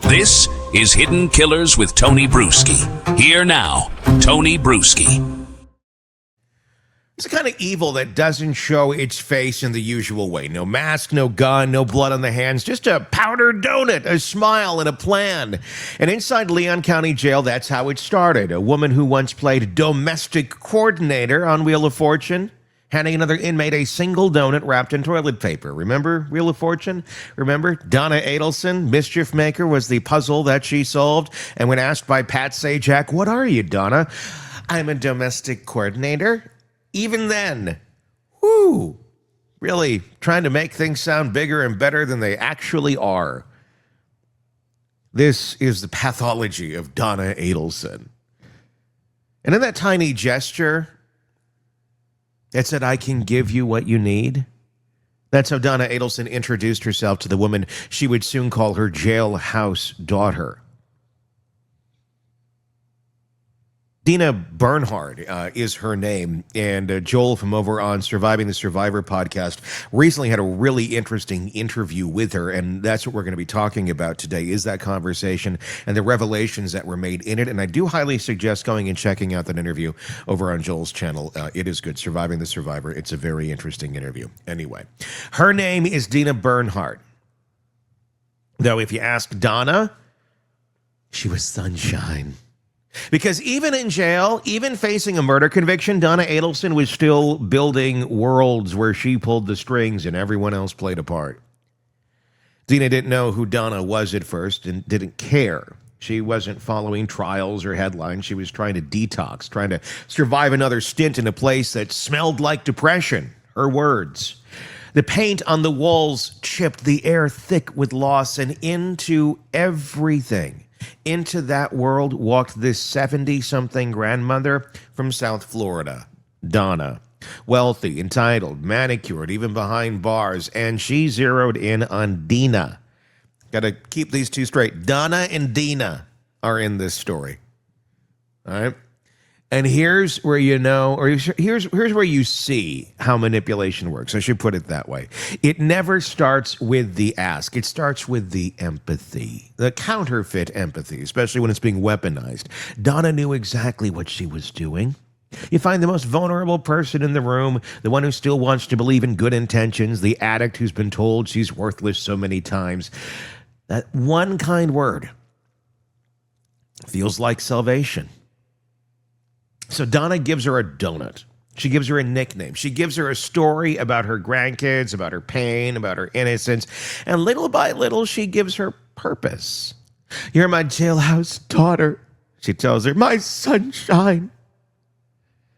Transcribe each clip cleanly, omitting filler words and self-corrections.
This is Hidden Killers with Tony Brueski. Here now, Tony Brueski. It's the kind of evil that doesn't show its face in the usual way. No mask, no gun, no blood on the hands, just a powdered donut, a smile, and a plan. And inside Leon County Jail, that's how it started. A woman who once played domestic coordinator on Wheel of Fortune, handing another inmate a single donut wrapped in toilet paper. Remember Wheel of Fortune? Remember Donna Adelson, Mischief Maker, was the puzzle that she solved. And when asked by Pat Sajak, "What are you, Donna?" "I'm a domestic coordinator." Even then, really trying to make things sound bigger and better than they actually are. This is the pathology of Donna Adelson. And in that tiny gesture, it said, "I can give you what you need." That's how Donna Adelson introduced herself to the woman she would soon call her jailhouse daughter. Dina Burnernhard is her name, and Joel from over on Surviving the Survivor podcast recently had a really interesting interview with her, and that's what we're going to be talking about today, is that conversation and the revelations that were made in it. And I do highly suggest going and checking out that interview over on Joel's channel. It is good. Surviving the Survivor. It's a very interesting interview. Anyway, her name is Dina Burnernhard. Though if you ask Donna, she was sunshine. Because even in jail, even facing a murder conviction, Donna Adelson was still building worlds where she pulled the strings and everyone else played a part. Dina didn't know who Donna was at first and didn't care. She wasn't following trials or headlines. She was trying to detox, trying to survive another stint in a place that smelled like depression. Her words. The paint on the walls chipped, the air thick with loss, and into everything. Into that world walked this 70-something grandmother from South Florida, Donna. Wealthy, entitled, manicured, even behind bars, and she zeroed in on Dina. Got to keep these two straight. Donna and Dina are in this story. All right? And here's where you know, or here's where you see how manipulation works. I should put it that way. It never starts with the ask. It starts with the empathy, the counterfeit empathy, especially when it's being weaponized. Donna knew exactly what she was doing. You find the most vulnerable person in the room, the one who still wants to believe in good intentions, the addict who's been told she's worthless so many times. That one kind word feels like salvation. So Donna gives her a donut. She gives her a nickname. She gives her a story about her grandkids, about her pain, about her innocence. And little by little, she gives her purpose. "You're my jailhouse daughter," she tells her, "my sunshine."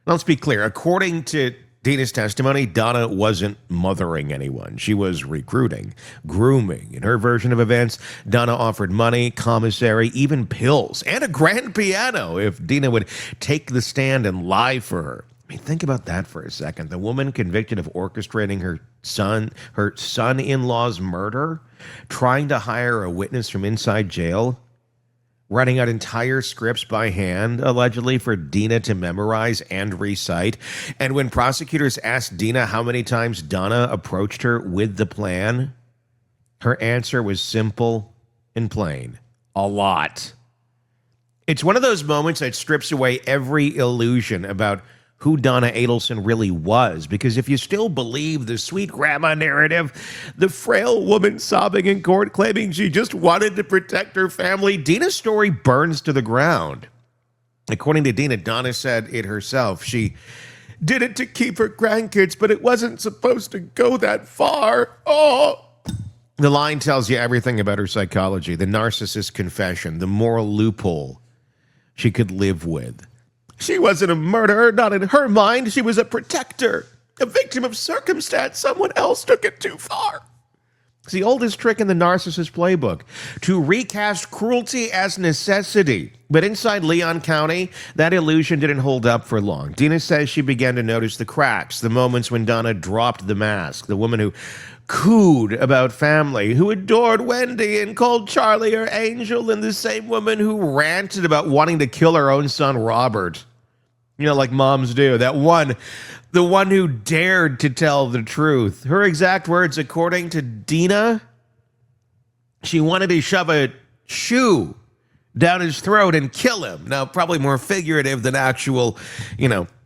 Let's be clear. According to Dina's testimony, Donna wasn't mothering anyone. She was recruiting, grooming. In her version of events, Donna offered money, commissary, even pills, and a grand piano if Dina would take the stand and lie for her. I mean, think about that for a second. The woman convicted of orchestrating her son-in-law's murder, trying to hire a witness from inside jail, writing out entire scripts by hand, allegedly, for Dina to memorize and recite. And when prosecutors asked Dina how many times Donna approached her with the plan, her answer was simple and plain: a lot. It's one of those moments that strips away every illusion about who Donna Adelson really was, because if you still believe the sweet grandma narrative, the frail woman sobbing in court claiming she just wanted to protect her family, Dina's story burns to the ground. According to Dina, Donna said it herself. She did it to keep her grandkids, but it wasn't supposed to go that far. Oh! The line tells you everything about her psychology, the narcissist confession, the moral loophole she could live with. She wasn't a murderer, not in her mind. She was a protector, a victim of circumstance. Someone else took it too far. It's the oldest trick in the narcissist playbook, to recast cruelty as necessity. But inside Leon County, that illusion didn't hold up for long. Dina says she began to notice the cracks, the moments when Donna dropped the mask, the woman who cooed about family, who adored Wendy and called Charlie her angel, and the same woman who ranted about wanting to kill her own son, Robert. You know, like moms do. The one who dared to tell the truth. Her exact words, according to Dina, she wanted to shove a shoe down his throat and kill him. Now, probably more figurative than actual,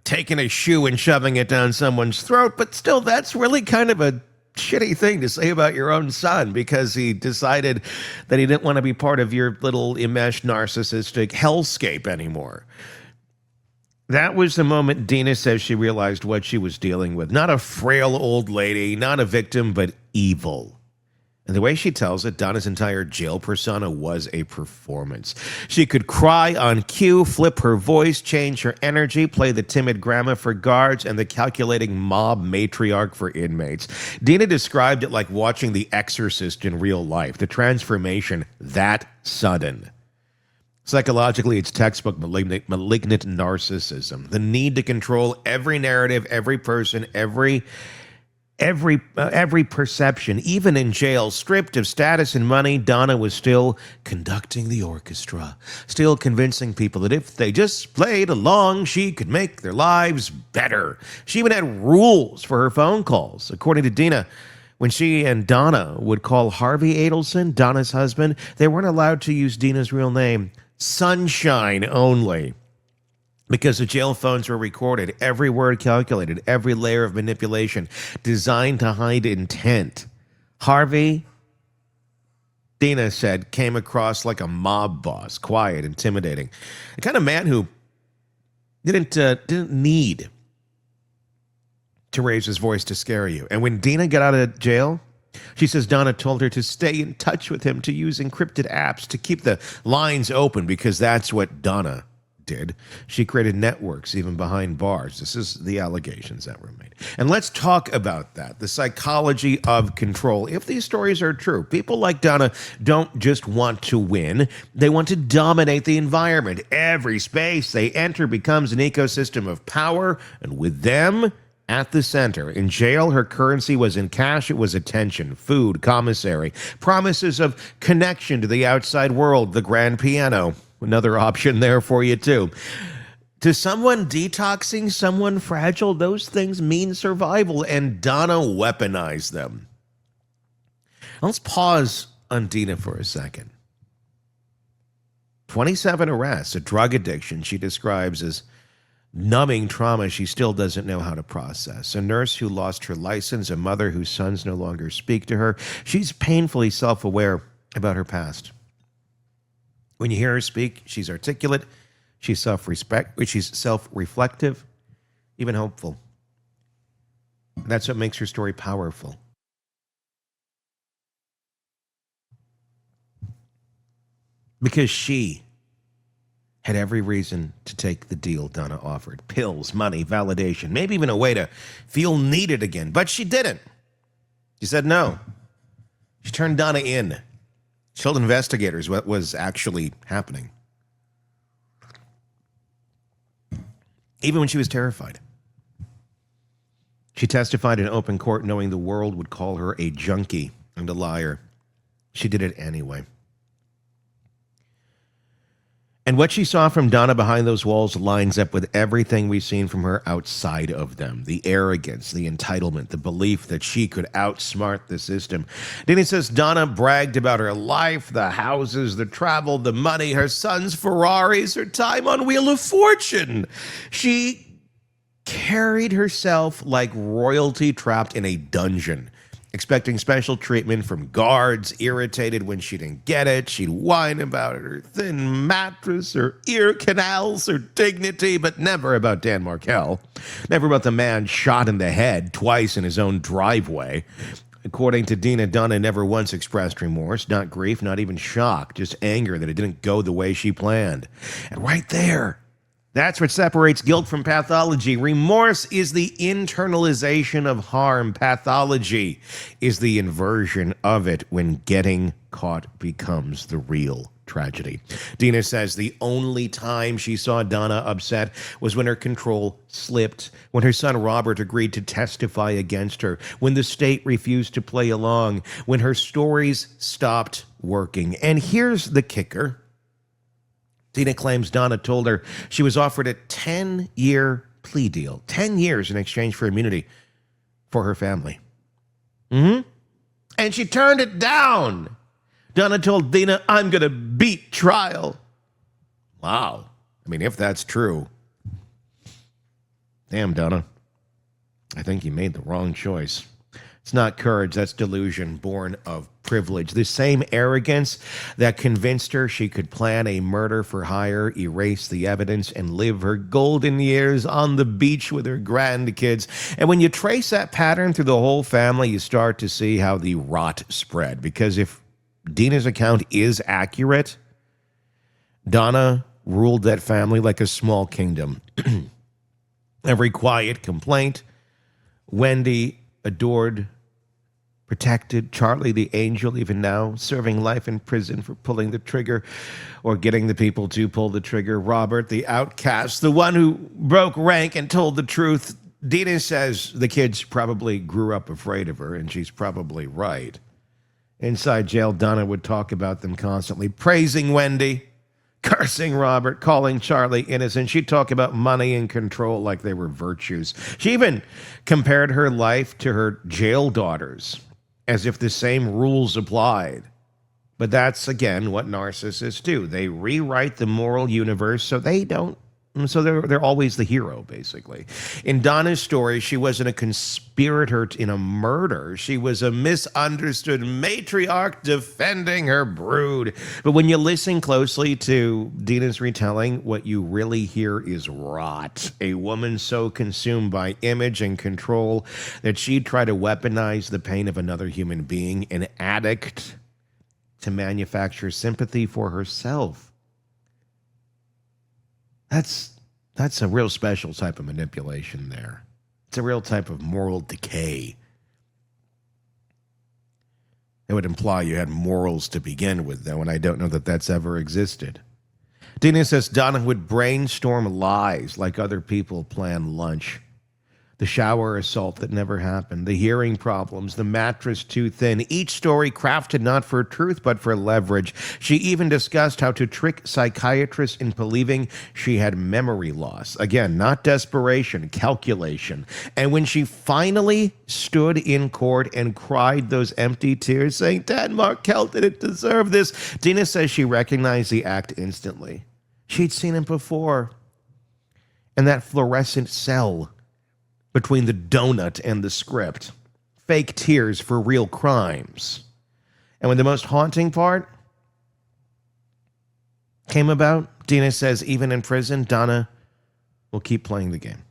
taking a shoe and shoving it down someone's throat, but still, that's really kind of a shitty thing to say about your own son because he decided that he didn't want to be part of your little enmeshed narcissistic hellscape anymore. That was the moment Dina says she realized what she was dealing with. Not a frail old lady, not a victim, but evil. And the way she tells it, Donna's entire jail persona was a performance. She could cry on cue, flip her voice, change her energy, play the timid grandma for guards, and the calculating mob matriarch for inmates. Dina described it like watching The Exorcist in real life. The transformation that sudden. Psychologically, it's textbook malignant narcissism. The need to control every narrative, every person, every perception. Even in jail, stripped of status and money, Donna was still conducting the orchestra, still convincing people that if they just played along, she could make their lives better. She even had rules for her phone calls. According to Dina, when she and Donna would call Harvey Adelson, Donna's husband, they weren't allowed to use Dina's real name. Sunshine only. Because the jail phones were recorded, every word calculated, every layer of manipulation designed to hide intent. Harvey, Dina said, came across like a mob boss, quiet, intimidating. The kind of man who didn't need to raise his voice to scare you. And when Dina got out of jail, she says Donna told her to stay in touch with him, to use encrypted apps, to keep the lines open, because that's what Donna did. She created networks even behind bars. This is the allegations that were made. And let's talk about that, the psychology of control. If these stories are true, people like Donna don't just want to win, they want to dominate the environment. Every space they enter becomes an ecosystem of power, and with them at the center. In jail, her currency was in cash. It was attention, food, commissary, promises of connection to the outside world, the grand piano. Another option there for you, too. To someone detoxing, someone fragile, those things mean survival, and Donna weaponized them. Let's pause on Dina for a second. 27 arrests, a drug addiction she describes as numbing trauma she still doesn't know how to process. A nurse who lost her license, a mother whose sons no longer speak to her. She's painfully self-aware about her past. When you hear her speak, she's articulate, she's self-reflective, even hopeful. That's what makes her story powerful. Because she had every reason to take the deal Donna offered. Pills, money, validation, maybe even a way to feel needed again. But she didn't. She said no. She turned Donna in. She told investigators what was actually happening. Even when she was terrified. She testified in open court knowing the world would call her a junkie and a liar. She did it anyway. And what she saw from Donna behind those walls lines up with everything we've seen from her outside of them. The arrogance, the entitlement, the belief that she could outsmart the system. Dina says Donna bragged about her life, the houses, the travel, the money, her son's Ferraris, her time on Wheel of Fortune. She carried herself like royalty trapped in a dungeon, expecting special treatment from guards, irritated when she didn't get it. She'd whine about it, her thin mattress, her ear canals, her dignity, but never about Dan Markel. Never about the man shot in the head twice in his own driveway. According to Dina, Donna never once expressed remorse, not grief, not even shock, just anger that it didn't go the way she planned. And right there, that's what separates guilt from pathology. Remorse is the internalization of harm. Pathology is the inversion of it when getting caught becomes the real tragedy. Dina says the only time she saw Donna upset was when her control slipped, when her son Robert agreed to testify against her, when the state refused to play along, when her stories stopped working. And here's the kicker. Dina claims Donna told her she was offered a 10-year plea deal, 10 years in exchange for immunity for her family. And she turned it down. Donna told Dina, I'm going to beat trial. Wow. I mean, if that's true. Damn, Donna. I think you made the wrong choice. It's not courage, that's delusion born of privilege. The same arrogance that convinced her she could plan a murder for hire, erase the evidence, and live her golden years on the beach with her grandkids. And when you trace that pattern through the whole family, you start to see how the rot spread. Because if Dina's account is accurate, Donna ruled that family like a small kingdom. Every quiet complaint, Wendy adored, protected. Charlie the angel, even now, serving life in prison for pulling the trigger or getting the people to pull the trigger. Robert the outcast, the one who broke rank and told the truth. Dina says the kids probably grew up afraid of her, and she's probably right. Inside jail, Donna would talk about them constantly, praising Wendy, cursing Robert, calling Charlie innocent. She'd talk about money and control like they were virtues. She even compared her life to her jail daughters, as if the same rules applied. But that's, again, what narcissists do. They rewrite the moral universe so they're always the hero, basically. In Donna's story, she wasn't a conspirator in a murder. She was a misunderstood matriarch defending her brood. But when you listen closely to Dina's retelling, what you really hear is rot. A woman so consumed by image and control that she'd try to weaponize the pain of another human being, an addict to manufacture sympathy for herself. That's a real special type of manipulation there. It's a real type of moral decay. It would imply you had morals to begin with, though, and I don't know that that's ever existed. Dina says Donna would brainstorm lies like other people plan lunch. The shower assault that never happened, the hearing problems, the mattress too thin, each story crafted not for truth but for leverage. She even discussed how to trick psychiatrists in believing she had memory loss. Again, not desperation, calculation. And when she finally stood in court and cried those empty tears saying, Dad Markell didn't deserve this, Dina says she recognized the act instantly. She'd seen him before. And that fluorescent cell between the donut and the script. Fake tears for real crimes. And when the most haunting part came about, Dina says even in prison, Donna will keep playing the game.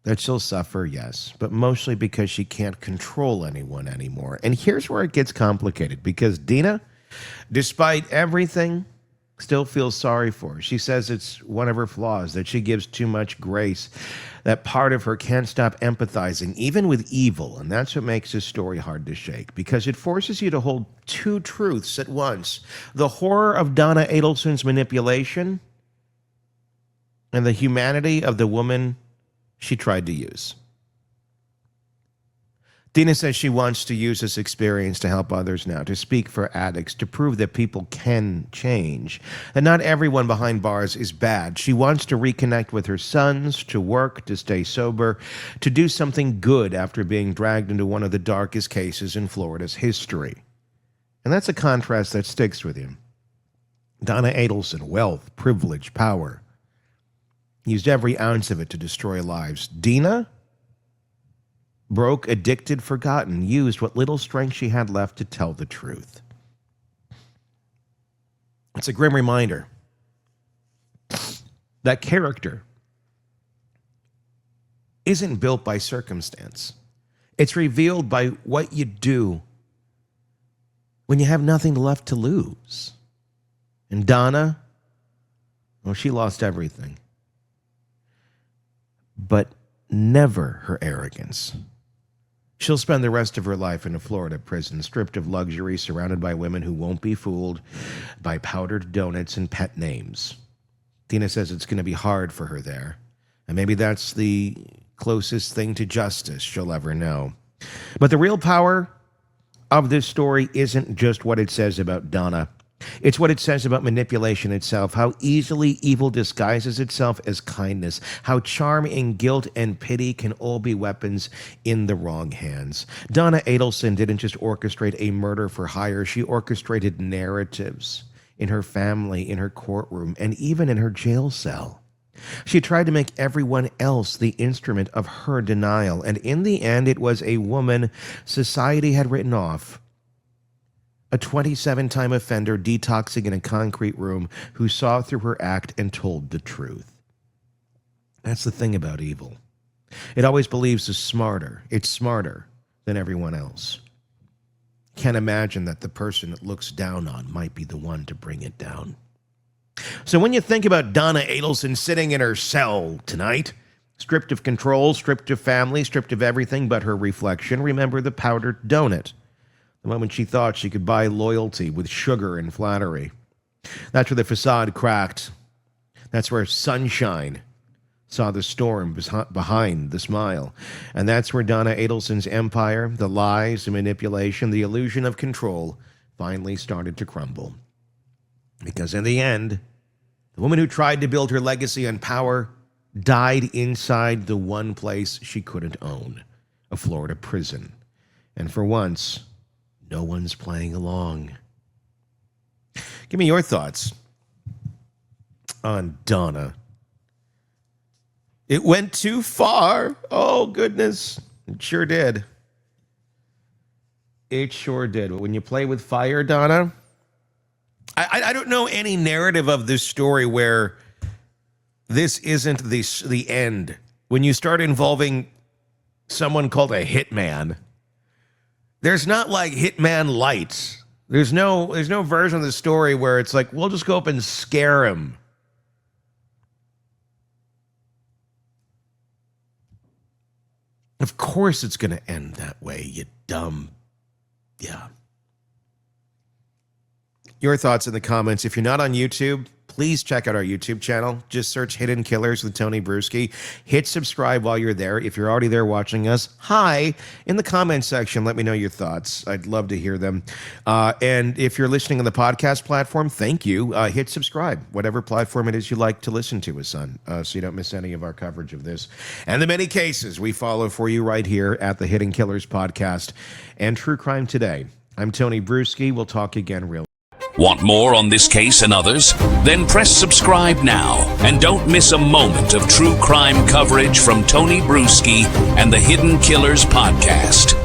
That she'll suffer, yes, but mostly because she can't control anyone anymore. And here's where it gets complicated, because Dina, despite everything, still feels sorry for her. She says it's one of her flaws, that she gives too much grace, that part of her can't stop empathizing, even with evil. And that's what makes this story hard to shake, because it forces you to hold two truths at once. The horror of Donna Adelson's manipulation and the humanity of the woman she tried to use. Dina says she wants to use this experience to help others now, to speak for addicts, to prove that people can change, that not everyone behind bars is bad. She wants to reconnect with her sons, to work, to stay sober, to do something good after being dragged into one of the darkest cases in Florida's history. And that's a contrast that sticks with you. Donna Adelson, wealth, privilege, power, used every ounce of it to destroy lives. Dina, broke, addicted, forgotten, used what little strength she had left to tell the truth. It's a grim reminder that character isn't built by circumstance. It's revealed by what you do when you have nothing left to lose. And Donna, well, she lost everything. But never her arrogance. She'll spend the rest of her life in a Florida prison, stripped of luxury, surrounded by women who won't be fooled by powdered donuts and pet names. Dina says it's going to be hard for her there. And maybe that's the closest thing to justice she'll ever know. But the real power of this story isn't just what it says about Donna. It's what it says about manipulation itself, how easily evil disguises itself as kindness, how charm and guilt and pity can all be weapons in the wrong hands. Donna Adelson didn't just orchestrate a murder for hire, she orchestrated narratives in her family, in her courtroom, and even in her jail cell. She tried to make everyone else the instrument of her denial, and in the end, it was a woman society had written off. A 27-time offender detoxing in a concrete room who saw through her act and told the truth. That's the thing about evil. It always believes it's smarter than everyone else. Can't imagine that the person it looks down on might be the one to bring it down. So when you think about Donna Adelson sitting in her cell tonight, stripped of control, stripped of family, stripped of everything but her reflection, remember the powdered donut. The moment she thought she could buy loyalty with sugar and flattery. That's where the facade cracked. That's where sunshine saw the storm behind the smile. And that's where Donna Adelson's empire, the lies, the manipulation, the illusion of control, finally started to crumble. Because in the end, the woman who tried to build her legacy on power died inside the one place she couldn't own, a Florida prison. And for once, no one's playing along. Give me your thoughts on Donna. It went too far. Oh, goodness. It sure did. It sure did. But when you play with fire, Donna, I don't know any narrative of this story where this isn't the end. When you start involving someone called a hitman, there's not like Hitman Light. There's no version of the story where it's like, we'll just go up and scare him. Of course it's going to end that way, you dumb. Yeah. Your thoughts in the comments. If you're not on YouTube, please check out our YouTube channel. Just search Hidden Killers with Tony Brueski. Hit subscribe while you're there. If you're already there watching us, hi. In the comments section, let me know your thoughts. I'd love to hear them. And if you're listening on the podcast platform, thank you. Hit subscribe, whatever platform it is you like to listen to us on, so you don't miss any of our coverage of this. And the many cases we follow for you right here at the Hidden Killers podcast and True Crime Today. I'm Tony Brueski. We'll talk again real. Want more on this case and others? Then press subscribe now and don't miss a moment of true crime coverage from Tony Brueski and the Hidden Killers podcast.